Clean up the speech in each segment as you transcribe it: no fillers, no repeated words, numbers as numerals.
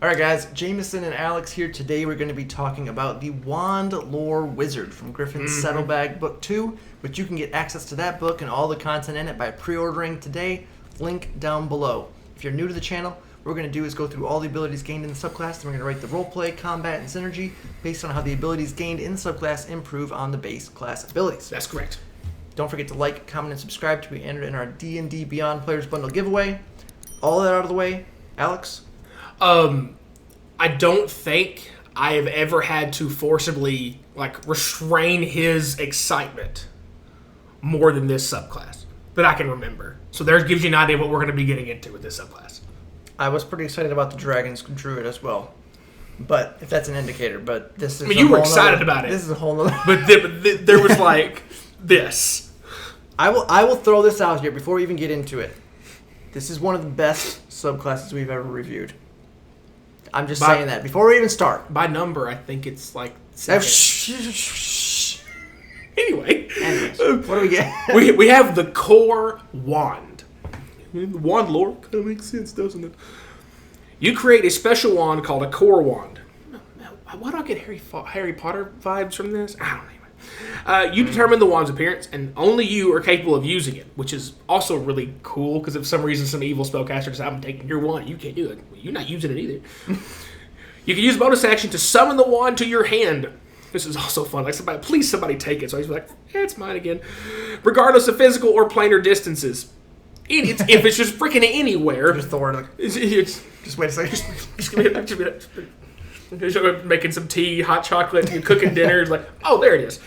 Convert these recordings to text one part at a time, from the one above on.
Alright guys, Jameson and Alex here. Today we're going to be talking about the Wand Lore Wizard from Griffon's Saddlebag Book 2, which you can get access to that book and all the content in it by pre-ordering today. Link down below. If you're new to the channel, what we're going to do is go through all the abilities gained in the subclass, and we're going to rate the roleplay, combat, and synergy based on how the abilities gained in the subclass improve on the base class abilities. That's correct. Don't forget to like, comment, and subscribe to be entered in our D&D Beyond Players Bundle giveaway. All that out of the way, Alex? I don't think I have ever had to forcibly, restrain his excitement more than this subclass that I can remember. So there gives you an idea what we're going to be getting into with this subclass. I was pretty excited about the Dragon's Druid as well. But, if that's an indicator, but this is you were excited about it. This is a whole nother... But there was, this. I will throw this out here before we even get into it. This is one of the best subclasses we've ever reviewed. I'm just saying that before we even start. By number, I think it's second. Anyways, what do we get? we have the core wand. Wand lore kind of makes sense, doesn't it? You create a special wand called a core wand. Why do I get Harry Potter vibes from this? I don't know. You determine the wand's appearance, and only you are capable of using it, which is also really cool, because if for some reason some evil spellcaster decides, I'm taking your wand, you can't do it. Well, you're not using it either. You can use bonus action to summon the wand to your hand. This is also fun. Somebody take it. So he's like, it's mine again. Regardless of physical or planar distances. If it's just freaking anywhere. Just Thor. Just wait a second. Just give me making some tea, hot chocolate, cooking dinner. It's like, oh, there it is.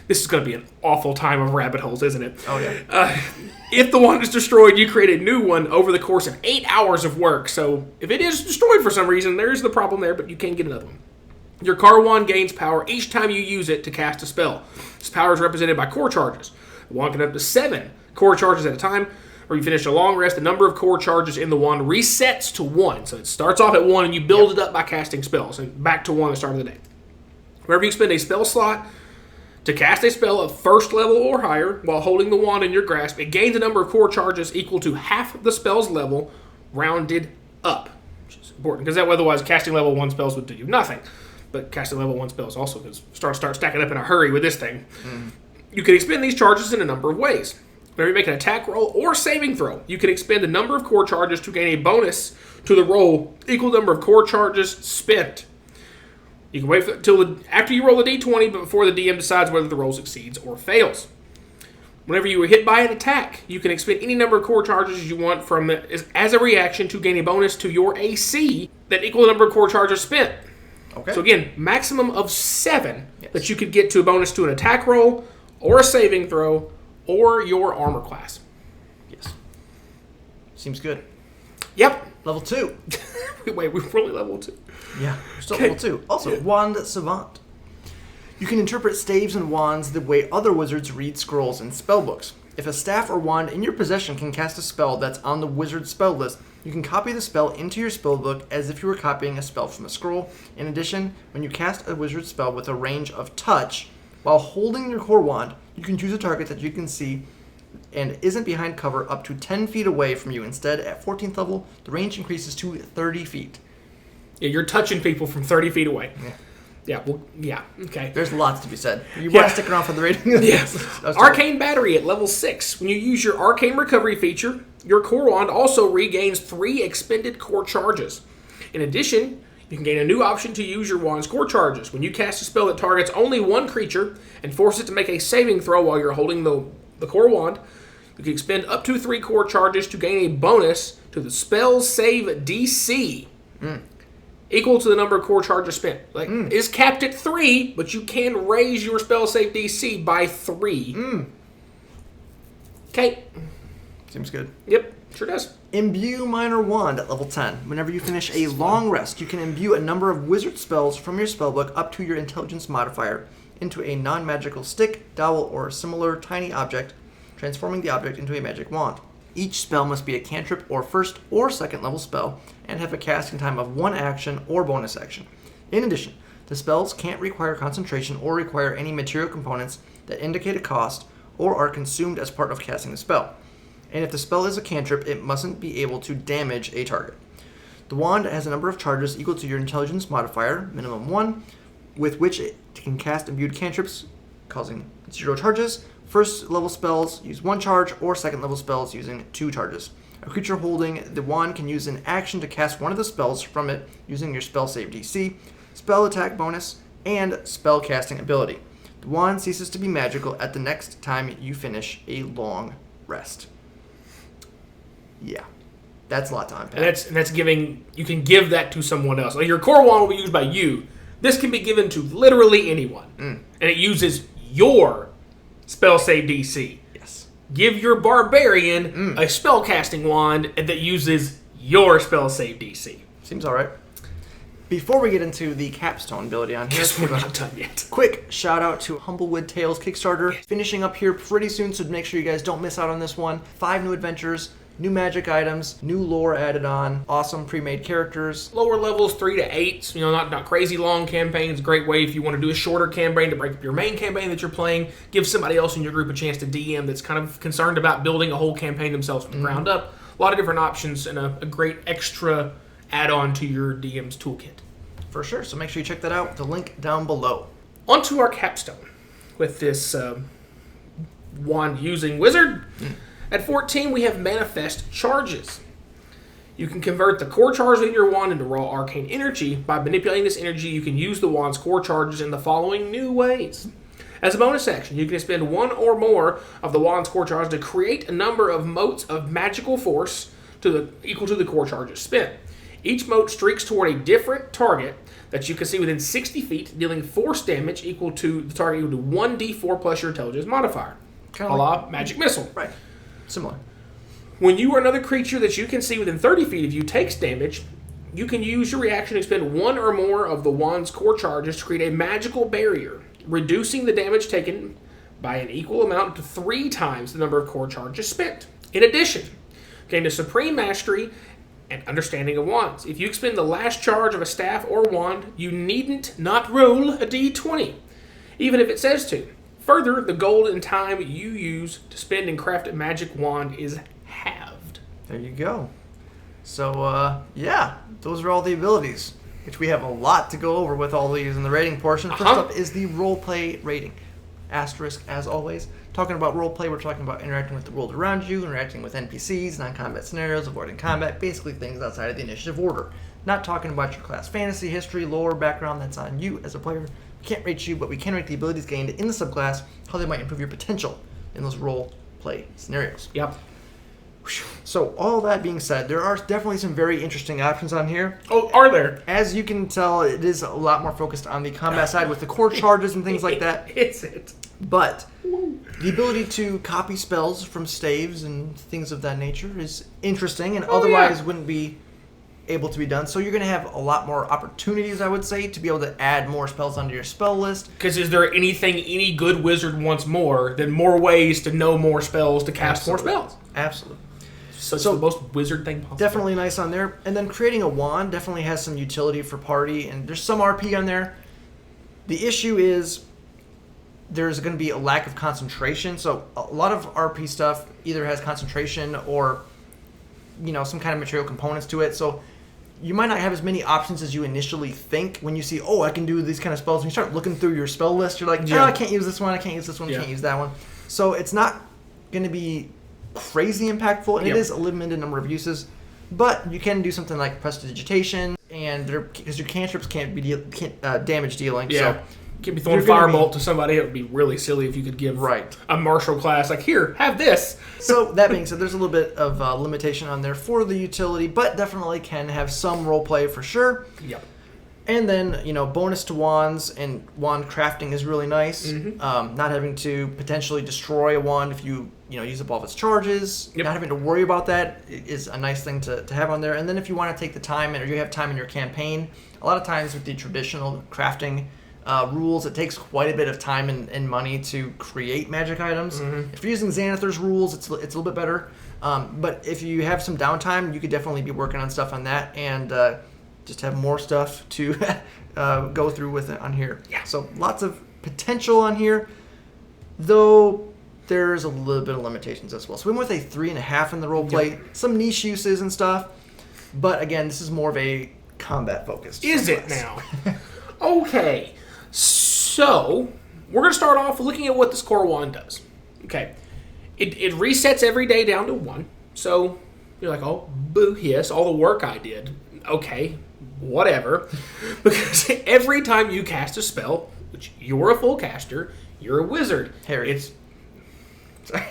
This is going to be an awful time of rabbit holes, isn't it? Oh, yeah. If the wand is destroyed, you create a new one over the course of 8 hours of work. So if it is destroyed for some reason, there's the problem there, but you can get another one. Your car wand gains power each time you use it to cast a spell. This power is represented by core charges. The wand can have up to 7 core charges at a time. Or you finish a long rest, the number of core charges in the wand resets to 1. So it starts off at 1, and you build it up by casting spells. And back to 1 at the start of the day. Whenever you spend a spell slot to cast a spell of first level or higher while holding the wand in your grasp, it gains a number of core charges equal to half the spell's level, rounded up. Which is important, because otherwise casting level 1 spells would do you nothing. But casting level 1 spells also start stacking up in a hurry with this thing. You can expend these charges in a number of ways. Whenever you make an attack roll or saving throw, you can expend a number of core charges to gain a bonus to the roll equal number of core charges spent. You can wait until after you roll a d20, but before the DM decides whether the roll succeeds or fails. Whenever you are hit by an attack, you can expend any number of core charges you want as a reaction to gain a bonus to your AC that equal the number of core charges spent. Okay. So again, maximum of 7 that you could get to a bonus to an attack roll or a saving throw or your armor class. Yes. Seems good. Yep. Level 2. Wait, we're really level 2. Yeah, we're still level 2. Also, Wand Savant. You can interpret staves and wands the way other wizards read scrolls and spellbooks. If a staff or wand in your possession can cast a spell that's on the wizard's spell list, you can copy the spell into your spellbook as if you were copying a spell from a scroll. In addition, when you cast a wizard spell with a range of touch, while holding your core wand, you can choose a target that you can see and isn't behind cover up to 10 feet away from you. Instead, at 14th level, the range increases to 30 feet. Yeah, you're touching people from 30 feet away. Yeah, okay. There's lots to be said. You want to stick around for the rating? Yes. Arcane Battery at level 6. When you use your Arcane Recovery feature, your core wand also regains 3 expended core charges. In addition, you can gain a new option to use your wand's core charges. When you cast a spell that targets only one creature and force it to make a saving throw while you're holding the core wand, you can expend up to 3 core charges to gain a bonus to the spell's save DC. Equal to the number of core charges spent. It's capped at 3, but you can raise your spell save DC by 3. Okay. Seems good. Yep, sure does. Imbue Minor Wand at level 10. Whenever you finish a long rest, you can imbue a number of wizard spells from your spellbook up to your intelligence modifier into a non-magical stick, dowel, or similar tiny object, transforming the object into a magic wand. Each spell must be a cantrip or first or second level spell and have a casting time of 1 action or bonus action. In addition, the spells can't require concentration or require any material components that indicate a cost or are consumed as part of casting the spell. And if the spell is a cantrip, it mustn't be able to damage a target. The wand has a number of charges equal to your intelligence modifier, minimum 1, with which it can cast imbued cantrips, causing 0 charges. First level spells use 1 charge, or second level spells using 2 charges. A creature holding the wand can use an action to cast one of the spells from it using your spell save DC, spell attack bonus, and spell casting ability. The wand ceases to be magical at the next time you finish a long rest. Yeah. That's a lot to unpack. And that's giving, you can give that to someone else. Like your core wand will be used by you. This can be given to literally anyone. And it uses your spell save DC. Yes. Give your barbarian a spell casting wand that uses your spell save DC. Seems alright. Before we get into the capstone ability on here, Guess we're not done yet. Quick shout out to Humblewood Tales Kickstarter. Finishing up here pretty soon, so make sure you guys don't miss out on this one. 5 new adventures, new magic items, new lore added on, awesome pre-made characters. Lower levels, 3 to 8. Not crazy long campaigns. Great way if you want to do a shorter campaign to break up your main campaign that you're playing. Give somebody else in your group a chance to DM that's kind of concerned about building a whole campaign themselves from the ground up. A lot of different options and a great extra add-on to your DM's toolkit. For sure, so make sure you check that out. The link down below. Onto our capstone with this wand-using wizard. At 14, we have Manifest Charges. You can convert the core charge in your wand into raw arcane energy. By manipulating this energy, you can use the wand's core charges in the following new ways. As a bonus action, you can spend 1 or more of the wand's core charge to create a number of motes of magical force equal to the core charges spent. Each mote streaks toward a different target that you can see within 60 feet, dealing force damage equal to the target equal to 1d4 plus your intelligence modifier. Kind A of la Magic Missile. Right. Similar. When you or another creature that you can see within 30 feet of you takes damage, you can use your reaction to expend 1 or more of the wand's core charges to create a magical barrier, reducing the damage taken by an equal amount to 3 times the number of core charges spent. In addition, gain a supreme mastery and understanding of wands. If you expend the last charge of a staff or wand, you needn't not roll a d20, even if it says to. Further, the gold and time you use to spend and craft a magic wand is halved. There you go. So, yeah, those are all the abilities, which we have a lot to go over with all these in the rating portion. First up is the roleplay rating. Asterisk, as always. Talking about roleplay, we're talking about interacting with the world around you, interacting with NPCs, non-combat scenarios, avoiding combat, basically things outside of the initiative order. Not talking about your class fantasy, history, lore, background, that's on you as a player. We can't rate you, but we can rate the abilities gained in the subclass, how they might improve your potential in those role-play scenarios. Yep. So, all that being said, there are definitely some very interesting options on here. Oh, are there? As you can tell, it is a lot more focused on the combat side with the core charges and things like that. It's it. But the ability to copy spells from staves and things of that nature is interesting and otherwise wouldn't be able to be done. So you're going to have a lot more opportunities, I would say, to be able to add more spells onto your spell list. Because is there anything any good wizard wants more than more ways to know more spells to cast more spells? Absolutely. So it's the most wizard thing possible. Definitely nice on there. And then creating a wand definitely has some utility for party, and there's some RP on there. The issue is there's going to be a lack of concentration. So a lot of RP stuff either has concentration or, some kind of material components to it. So you might not have as many options as you initially think when you see, I can do these kind of spells. When you start looking through your spell list, you're like, I can't use this one, I can't use this one, I can't use that one. So it's not going to be crazy impactful, and it is a limited number of uses. But you can do something like prestidigitation, and because your cantrips can't be damage dealing. Yeah. So you can be throwing firebolt to somebody. It would be really silly if you could give a martial class like, here, have this. So that being said, there's a little bit of limitation on there for the utility, but definitely can have some role play for sure. Yep. And then, bonus to wands and wand crafting is really nice. Not having to potentially destroy a wand if you, use up all of its charges. Not having to worry about that is a nice thing to have on there. And then if you want to take the time, or you have time in your campaign, a lot of times with the traditional crafting rules, it takes quite a bit of time and money to create magic items. If you're using Xanathar's rules, it's a little bit better. But if you have some downtime, you could definitely be working on stuff on that, and just have more stuff to go through with it on here. So lots of potential on here, though there's a little bit of limitations as well. So we went with a 3.5 in the roleplay. Some niche uses and stuff. But again, this is more of a combat focused. Is it now? Okay. So, we're going to start off looking at what this core wand does. Okay. It resets every day down to 1. So, you're like, oh, boo, yes, all the work I did. Okay, whatever. Because every time you cast a spell, which you're a full caster, you're a wizard. Harry. Sorry.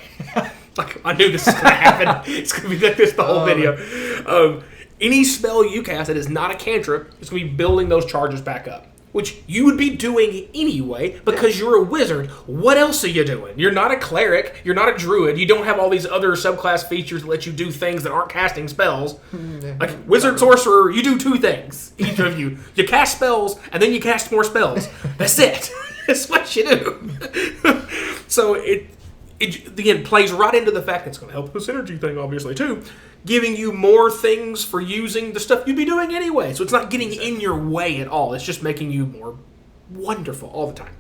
Like, I knew this was going to happen. It's going to be like this the whole video. Any spell you cast that is not a cantrip is going to be building those charges back up, which you would be doing anyway because you're a wizard. What else are you doing? You're not a cleric. You're not a druid. You don't have all these other subclass features that let you do things that aren't casting spells. Like wizard, sorcerer, you do 2 things, each of you. You cast spells, and then you cast more spells. That's it. That's what you do. So it again plays right into the fact that it's going to help the synergy thing, obviously, too. Giving you more things for using the stuff you'd be doing anyway. So it's not getting in your way at all. It's just making you more wonderful all the time.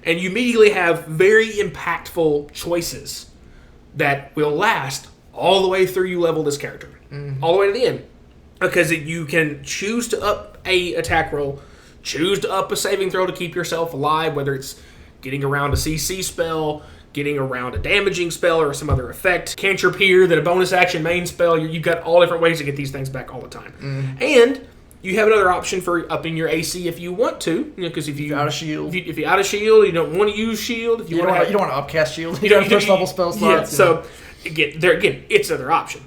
And you immediately have very impactful choices that will last all the way through you level this character. All the way to the end. Because you can choose to up a attack roll, choose to up a saving throw to keep yourself alive, whether it's getting around a CC spell, getting around a damaging spell or some other effect, cantrip here, that a bonus action main spell. You've got all different ways to get these things back all the time. And you have another option for upping your AC if you want to, because if you're out of shield, if you're out of shield, you don't want to use shield. If you don't want to upcast shield. You don't have first level spell slots. Yeah, so again, it's another option.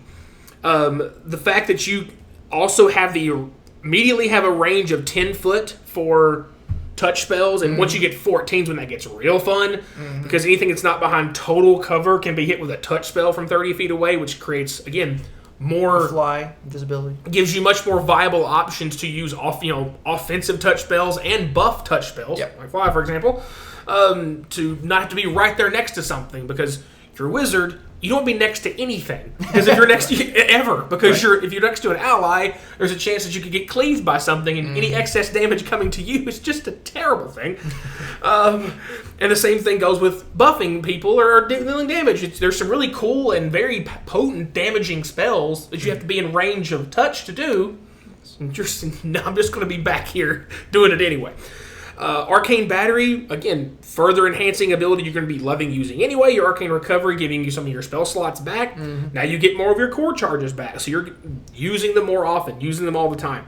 The fact that you also immediately have a range of 10 foot for touch spells, and once you get 14's when that gets real fun, because anything that's not behind total cover can be hit with a touch spell from 30 feet away, which creates, again, more fly visibility. Gives you much more viable options to use offensive touch spells and buff touch spells, like fly, for example, to not have to be right there next to something, because if you're a wizard, you don't want to be next to anything. Because if you're next to ever, because if you're next to an ally, there's a chance that you could get cleaved by something, and any excess damage coming to you is just a terrible thing. And the same thing goes with buffing people or dealing damage. There's some really cool and very potent damaging spells that you have to be in range of touch to do. I'm just going to be back here doing it anyway. Arcane Battery, again, further enhancing ability you're going to be loving using anyway. Your Arcane Recovery, giving you some of your spell slots back. Now you get more of your core charges back, so you're using them more often, using them all the time.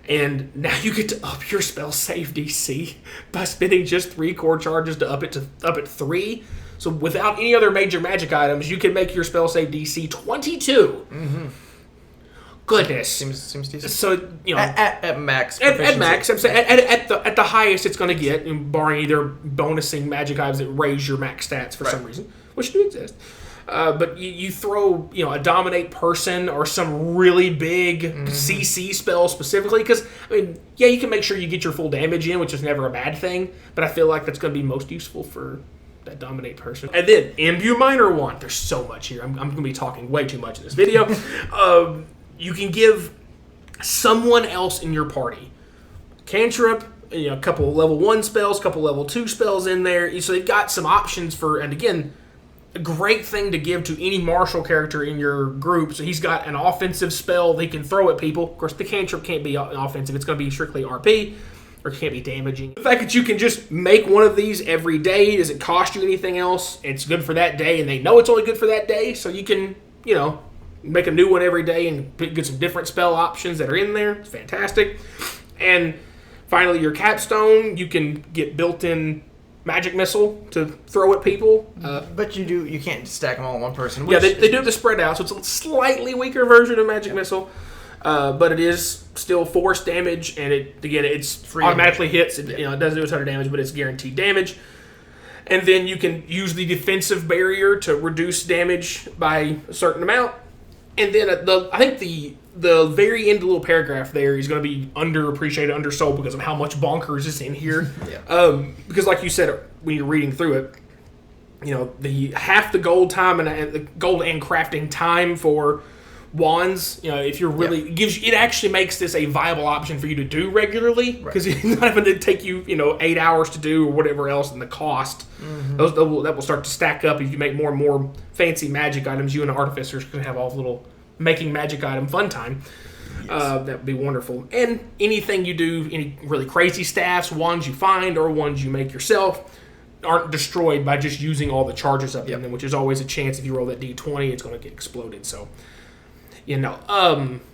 And now you get to up your spell save DC by spending just 3 core charges to up it 3. So without any other major magic items, you can make your spell save DC 22. Goodness, seems decent. So at max, at max, I'm saying at the highest it's going to get, barring either bonusing magic items that raise your max stats for some reason, which do exist. But you throw a dominate person or some really big CC spell specifically, because you can make sure you get your full damage in, which is never a bad thing. But I feel like that's going to be most useful for that dominate person. And then Imbue Minor Wand. There's so much here. I'm going to be talking way too much in this video. You can give someone else in your party cantrip, a couple of level 1 spells, couple level 2 spells in there. So they've got some options for, and again, a great thing to give to any martial character in your group. So he's got an offensive spell they can throw at people. Of course, the cantrip can't be offensive. It's going to be strictly RP, or it can't be damaging. The fact that you can just make one of these every day, doesn't cost you anything else. It's good for that day, and they know it's only good for that day, so you can, make a new one every day and get some different spell options that are in there. It's fantastic. And finally, your capstone, you can get built-in magic missile to throw at people. But you can't stack them all on one person. Yeah, they do have to spread out, so it's a slightly weaker version of magic missile. But it is still force damage, and it's free automatically hits. It doesn't do a ton of damage, but it's guaranteed damage. And then you can use the defensive barrier to reduce damage by a certain amount. And then I think the very end little paragraph there is going to be underappreciated, undersold because of how much bonkers is in here. Because like you said when you're reading through it, the half the gold time and the gold and crafting time for wands, if you're really it actually makes this a viable option for you to do regularly, because it's not having to take you 8 hours to do or whatever else, and the cost that will start to stack up if you make more and more fancy magic items. You and the artificers can have all the little making magic item fun time. That would be wonderful. And anything you do, any really crazy staffs, wands you find or ones you make yourself, aren't destroyed by just using all the charges up in them, which is always a chance if you roll that D20, it's going to get exploded. So,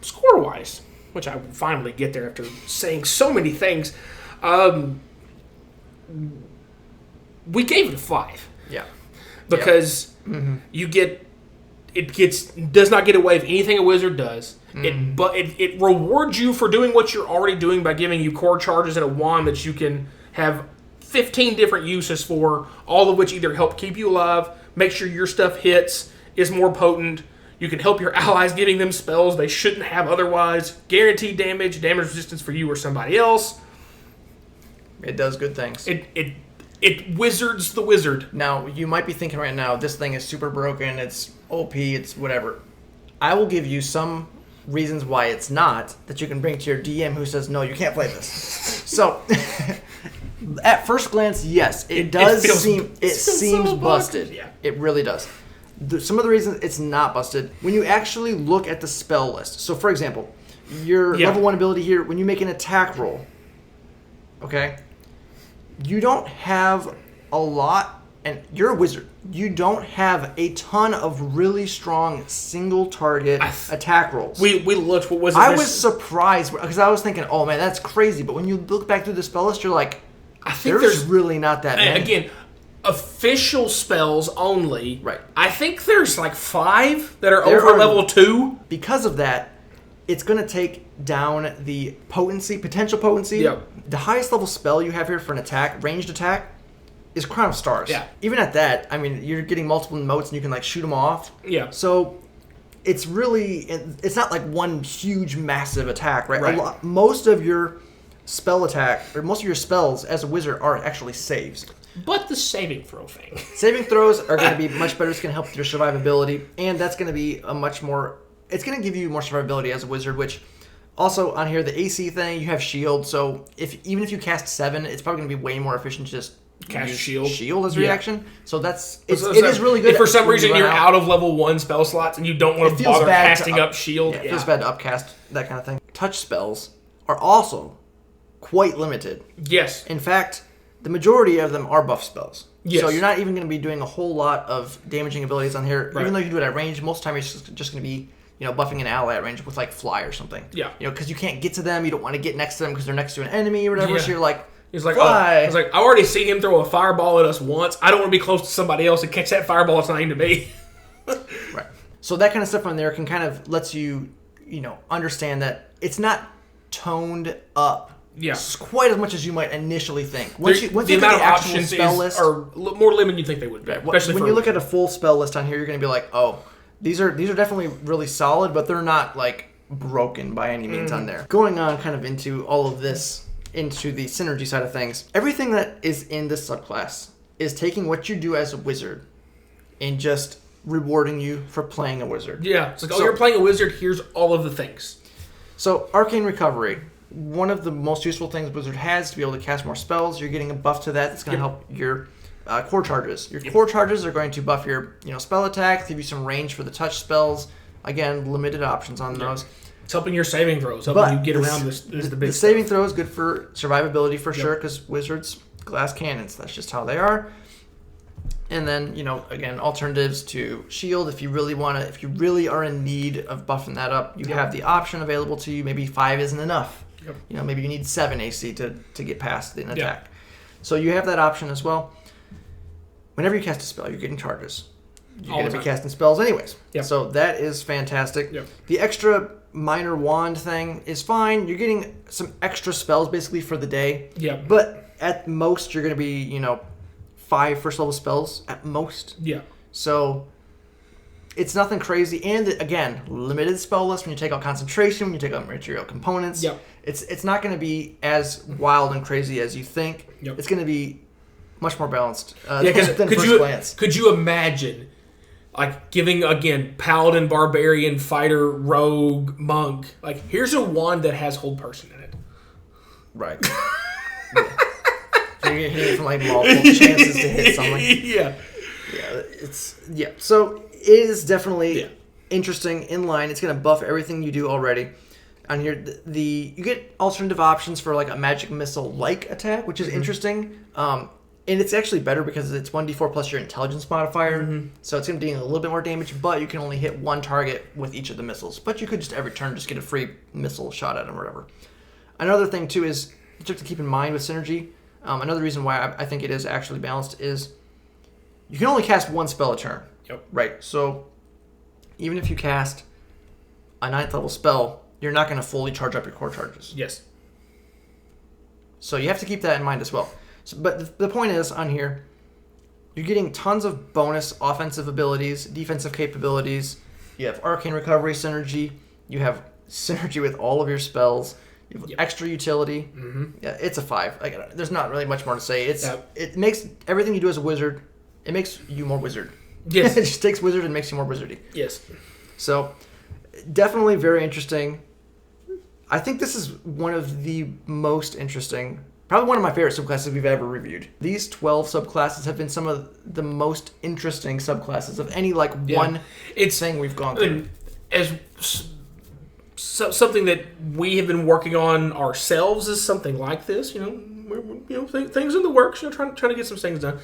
score-wise, which I will finally get there after saying so many things, we gave it a 5. Yeah. Because you get... does not get away with anything a wizard does. But it rewards you for doing what you're already doing by giving you core charges and a wand that you can have 15 different uses for, all of which either help keep you alive, make sure your stuff hits, is more potent. You can help your allies giving them spells they shouldn't have otherwise, guaranteed damage resistance for you or somebody else. It does good things. It wizards the wizard. Now, you might be thinking right now, this thing is super broken, it's OP, it's whatever. I will give you some reasons why it's not, that you can bring to your DM who says, no, you can't play this. So, at first glance, yes, it seems busted. Yeah. It really does. Some of the reasons it's not busted, when you actually look at the spell list. So, for example, your level 1 ability here, when you make an attack roll, okay, you don't have a lot, and you're a wizard. You don't have a ton of really strong single target attack rolls. We looked. What was it? I was surprised because I was thinking, oh man, that's crazy. But when you look back through the spell list, you're like, I think there's really not that many. Again, official spells only. Right. I think there's like 5 that are over level 2. Because of that, it's going to take down the potential potency. Yep. The highest level spell you have here for an attack, ranged attack, is Crown of Stars. Yeah. Even at that, I mean, you're getting multiple motes and you can like shoot them off. Yeah. So it's not like one huge massive attack, right? Right. Most of your spell attack, or most of your spells as a wizard are actually saves. But the saving throw thing. Saving throws are going to be much better. It's going to help with your survivability, and that's going to be it's going to give you more survivability as a wizard, which also on here, the AC thing, you have shield, so even if you cast 7, it's probably going to be way more efficient to just cast shield as a reaction. So it is really good. If for some reason you're out of level 1 spell slots and you don't want to bother casting up shield. It feels bad to upcast, that kind of thing. Touch spells are also quite limited. Yes. In fact, the majority of them are buff spells. Yes. So you're not even going to be doing a whole lot of damaging abilities on here. Right. Even though you do it at range, most of the time you're just going to be buffing an ally at range with like fly or something. Yeah. Because you can't get to them, you don't want to get next to them because they're next to an enemy or whatever. Yeah. So you're like, he's like, fly. I've already seen him throw a fireball at us once. I don't want to be close to somebody else and catch that fireball. It's not aimed at me. Right. So that kind of stuff on there can kind of lets you, understand that it's not toned up. Yeah. Quite as much as you might initially think. Once you the amount of options are more limited than you think they would be. Right. When you look at a full spell list on here, you're going to be like, oh, these are definitely really solid, but they're not like broken by any means on there. Going on kind of into all of this, into the synergy side of things, everything that is in this subclass is taking what you do as a wizard and just rewarding you for playing a wizard. Yeah. It's like, you're playing a wizard, here's all of the things. So, Arcane Recovery. One of the most useful things Wizard has to be able to cast more spells. You're getting a buff to that. That's going to help your core charges. Your core charges are going to buff your spell attacks, give you some range for the touch spells. Again, limited options on those. It's helping your saving throws, helping you get around this. The big saving throw is good for survivability for sure, because wizards, glass cannons, that's just how they are. And then, again, alternatives to shield. If you really are in need of buffing that up, you have the option available to you. Maybe 5 isn't enough. Yep. Maybe you need 7 AC to get past an attack. Yep. So you have that option as well. Whenever you cast a spell, you're getting charges. You're going to be casting spells anyways. Yep. So that is fantastic. Yep. The extra minor wand thing is fine. You're getting some extra spells basically for the day. Yep. But at most, you're going to be, 5 first level spells at most. Yeah. So it's nothing crazy. And again, limited spell list when you take out concentration, when you take out material components. Yep. It's not going to be as wild and crazy as you think. Yep. It's going to be much more balanced than first glance. Could you imagine, like, giving, again, paladin, barbarian, fighter, rogue, monk, like, here's a wand that has hold person in it. Right. Yeah. So you're hitting it from, like, multiple chances to hit something. Yeah. So it is definitely interesting, in line. It's going to buff everything you do already. on here, you get alternative options for like a magic missile-like attack, which is interesting. And it's actually better because it's 1d4 plus your intelligence modifier. So it's going to be a little bit more damage, but you can only hit one target with each of the missiles. But you could just every turn just get a free missile shot at them or whatever. Another thing, too, is you have to keep in mind with synergy. Another reason why I think it is actually balanced is you can only cast one spell a turn. Yep. Right. So even if you cast a 9th level spell, you're not going to fully charge up your core charges. Yes. So you have to keep that in mind as well. But the point is, on here, you're getting tons of bonus offensive abilities, defensive capabilities. You have Arcane Recovery synergy. You have synergy with all of your spells. You have extra utility. Yeah, it's a 5. Like, there's not really much more to say. It makes everything you do as a wizard, it makes you more wizard. Yes. It just takes wizard and makes you more wizardy. Yes. So, definitely very interesting. I think this is one of the most interesting... Probably one of my favorite subclasses we've ever reviewed. These 12 subclasses have been some of the most interesting subclasses of any one thing we've gone through. As something that we have been working on ourselves is something like this. Things in the works. Trying to get some things done.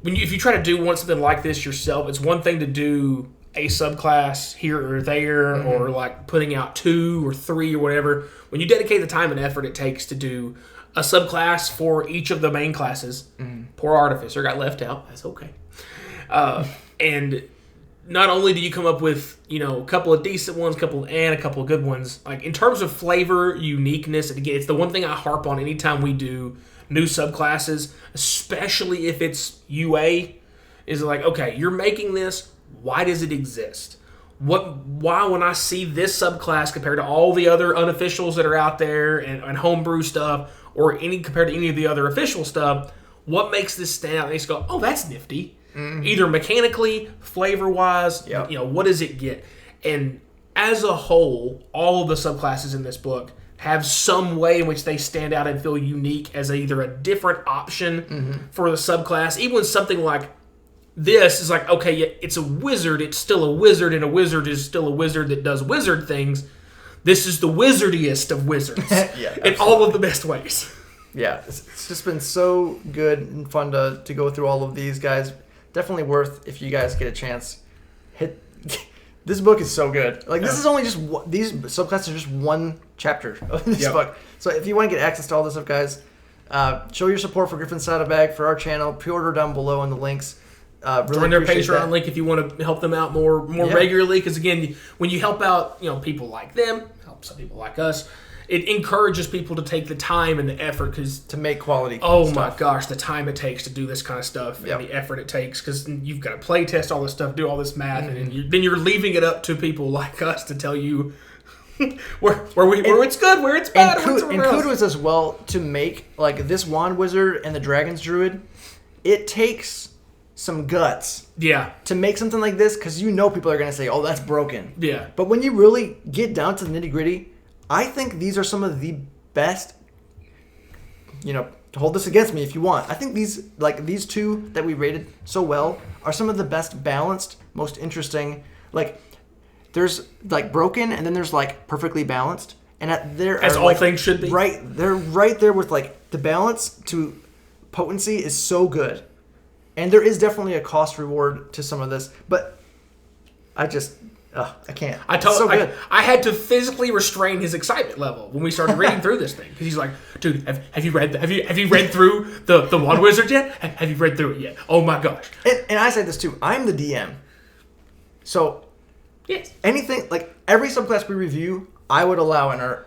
If you try to do something like this yourself, it's one thing to do a subclass here or there, or like putting out 2 or 3 or whatever. When you dedicate the time and effort it takes to do a subclass for each of the main classes. Poor Artificer got left out. That's okay. And not only do you come up with, a couple of decent ones, a couple of good ones, like in terms of flavor, uniqueness, and again, it's the one thing I harp on anytime we do new subclasses, especially if it's UA, is like, okay, you're making this, why does it exist? Why when I see this subclass compared to all the other unofficials that are out there and homebrew stuff, or compared to any of the other official stuff, what makes this stand out? And they just go, oh, that's nifty. Either mechanically, flavor-wise, what does it get? And as a whole, all of the subclasses in this book have some way in which they stand out and feel unique as either a different option for the subclass. Even when something like this is like, okay, it's a wizard, it's still a wizard, and a wizard is still a wizard that does wizard things. This is the wizardiest of wizards. In all of the best ways. Yeah, it's just been so good and fun to go through all of these, guys. Definitely worth, if you guys get a chance, hit... This book is so good. This is only just... These subclasses are just one chapter of this book. So if you want to get access to all this stuff, guys, show your support for Griffon Saddlebag, for our channel. Pre-order down below in the links. Really join their Patreon link if you want to help them out more regularly, because again, when you help out people like them, help some people like us, it encourages people to take the time and the effort to make quality stuff. My gosh, the time it takes to do this kind of stuff and the effort it takes, because you've got to play test all this stuff, do all this math, and then you're leaving it up to people like us to tell you where it's good, where it's bad, and kudos as well to make this Wand Wizard and the Dragon's Druid. It takes some guts to make something like this, because people are going to say, oh, that's broken. But when you really get down to the nitty gritty, I think these are some of the best, to hold this against me if you want. I think these 2 that we rated so well are some of the best balanced, most interesting. There's broken, and then there's perfectly balanced. And as all things should be. Right, they're right there with the balance to potency is so good. And there is definitely a cost reward to some of this, but I can't. I had to physically restrain his excitement level when we started reading through this thing, because he's like, "Dude, have you read through the Wand Wizard yet? Have you read through it yet? Oh my gosh!" And I say this too. I'm the DM, so yes, anything every subclass we review, I would allow in our.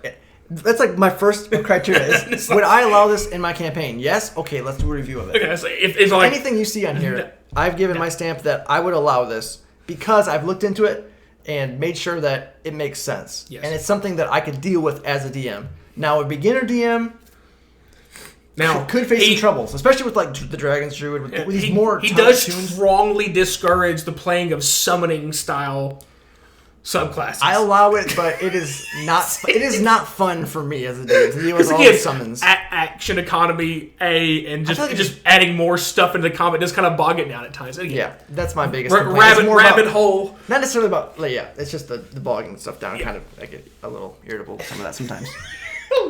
That's my first criteria is, would I allow this in my campaign? Yes? Okay, let's do a review of it. Okay, so if anything you see on here, I've given my stamp that I would allow this because I've looked into it and made sure that it makes sense. Yes. And it's something that I could deal with as a DM. Now, a beginner DM could face some troubles, especially with the Dragon's Druid. With these more he does strongly discourage the playing of summoning style subclasses. I allow it, but it is not fun for me as a dude to deal with all the summons. Action economy and just adding more stuff into the combat does kind of bog it down at times. Again, yeah, that's my biggest rabbit hole. Not necessarily about it's just the bogging stuff down. Kind of I get a little irritable with some of that sometimes.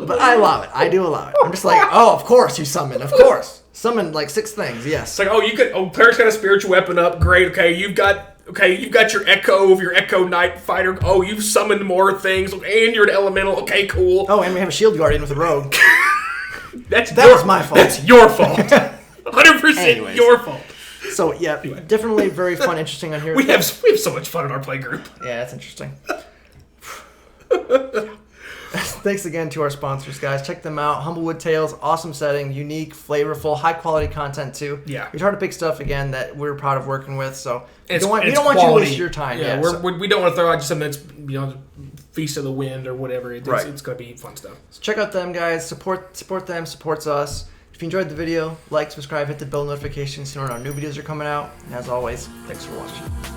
But I allow it. I do allow it. I'm just like, oh, of course you summon. Of course. Summon like 6 things, yes. It's like, player's got a spiritual weapon up. Great, okay, you've got your Echo of your Echo Knight Fighter. Oh, you've summoned more things. And you're an elemental. Okay, cool. Oh, and we have a Shield Guardian with a rogue. That was my fault. That's your fault. 100% your fault. So, yeah, definitely very fun, interesting on here. We have so much fun in our play group. Yeah, that's interesting. Thanks again to our sponsors, guys. Check them out. Humblewood Tales, awesome setting, unique, flavorful, high-quality content, too. Yeah. We try to pick stuff, again, that we're proud of working with, so we don't want you to waste your time. Yeah, we don't want to throw out just something that's, Feast of the Wind or whatever. It's going to be fun stuff. So check out them, guys. Support them, supports us. If you enjoyed the video, like, subscribe, hit the bell notifications so you know when our new videos are coming out. And as always, thanks for watching.